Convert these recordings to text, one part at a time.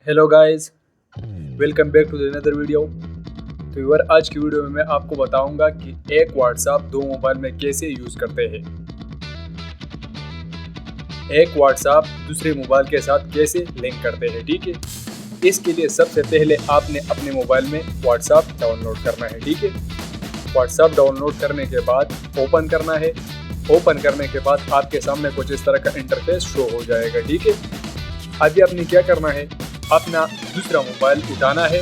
Hello guys, welcome back to the another video. तो यार आज की वीडियो में मैं आपको बताऊंगा कि एक व्हाट्सएप दो मोबाइल में कैसे यूज़ करते हैं। एक व्हाट्सएप दूसरे मोबाइल के साथ कैसे लिंक करते हैं, ठीक है। इसके लिए सबसे पहले आपने अपने मोबाइल में व्हाट्सएप डाउनलोड करना है, ठीक है। व्हाट्सएप डाउनलोड करने के बाद ओपन करना है। ओपन करने के बाद आपके सामने कुछ इस तरह का इंटरफेस शो हो जाएगा, ठीक है। अभी आपने क्या करना है, अपना दूसरा मोबाइल उठाना है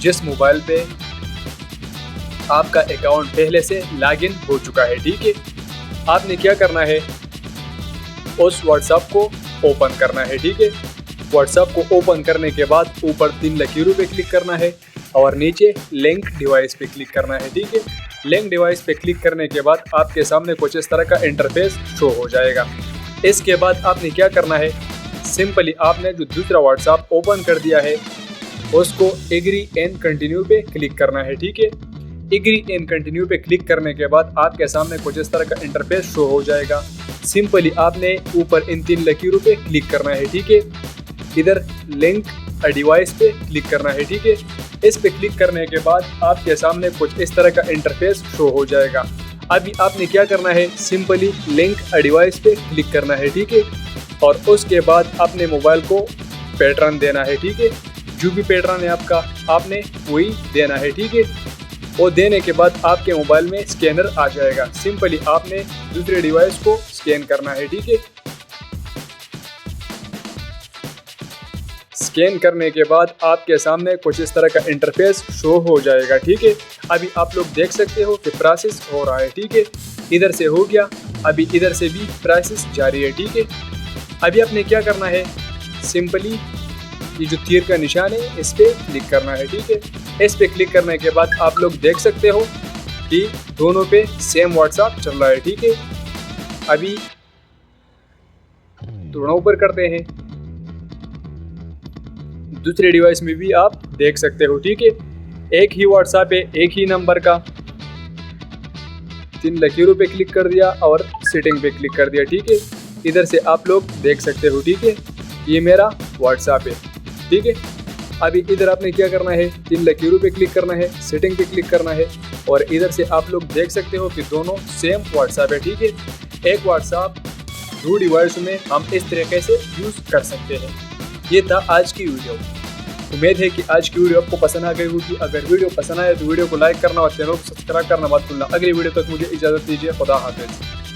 जिस मोबाइल पे आपका अकाउंट पहले से लॉगिन हो चुका है, ठीक है। आपने क्या करना है, उस व्हाट्सएप को ओपन करना है, ठीक है। व्हाट्सएप को ओपन करने के बाद ऊपर 3 लकीरों पे क्लिक करना है और नीचे लिंक डिवाइस पे क्लिक करना है, ठीक है। लिंक डिवाइस पे क्लिक करने के बाद आपके सामने कुछ इस तरह का इंटरफेस शो हो जाएगा। इसके बाद आपने क्या करना है, सिंपली आपने जो दूसरा व्हाट्सएप ओपन कर दिया है उसको एग्री एंड कंटिन्यू पे क्लिक करना है, ठीक है। एग्री एंड कंटिन्यू पे क्लिक करने के बाद आपके सामने कुछ इस तरह का इंटरफेस शो हो जाएगा। सिंपली आपने ऊपर इन 3 लकीरों पे क्लिक करना है, ठीक है। इधर लिंक डिवाइस पे क्लिक करना है, ठीक है। इस पे क्लिक करने के बाद आपके सामने कुछ इस तरह का इंटरफेस शो हो जाएगा। अभी आपने क्या करना है, सिंपली लिंक डिवाइस पे क्लिक करना है, ठीक है। और उसके बाद अपने मोबाइल को पैटर्न देना है, ठीक है। जो भी पैटर्न है आपका आपने वही देना है, ठीक है। वो देने के बाद आपके मोबाइल में स्कैनर आ जाएगा। सिंपली आपने दूसरे डिवाइस को स्कैन करना है, ठीक है। स्कैन करने के बाद आपके सामने कुछ इस तरह का इंटरफेस शो हो जाएगा, ठीक है। अभी आप लोग देख सकते हो कि प्रोसेस हो रहा है, ठीक है। इधर से हो गया, अभी इधर से भी प्रोसेस जारी है, ठीक है। अभी आपने क्या करना है, सिंपली ये जो तीर का निशान है इस पे क्लिक करना है, ठीक है। इस पे क्लिक करने के बाद आप लोग देख सकते हो कि दोनों पे सेम व्हाट्सएप चल रहा है, ठीक है। अभी थोड़ा ऊपर करते हैं, दूसरे डिवाइस में भी आप देख सकते हो, ठीक है। एक ही व्हाट्सएप है, एक ही नंबर का। 3 लकीरों पे क्लिक कर दिया और सेटिंग पे क्लिक कर दिया, ठीक है। इधर से आप लोग देख सकते हो, ठीक है। ये मेरा व्हाट्सएप है, ठीक है। अभी इधर आपने क्या करना है, 3 लकीरों पे क्लिक करना है, सेटिंग पे क्लिक करना है और इधर से आप लोग देख सकते हो कि दोनों सेम व्हाट्सएप है, ठीक है। एक व्हाट्सएप 2 डिवाइस में हम इस तरीके से यूज़ कर सकते हैं। ये था आज की वीडियो। उम्मीद है कि आज की वीडियो आपको पसंद आ गई होगी। अगर वीडियो पसंद आए तो वीडियो को लाइक करना और चैनल को सब्सक्राइब करना मत भूलना। अगली वीडियो तक मुझे इजाज़त दीजिए। खुदा हाफिज़।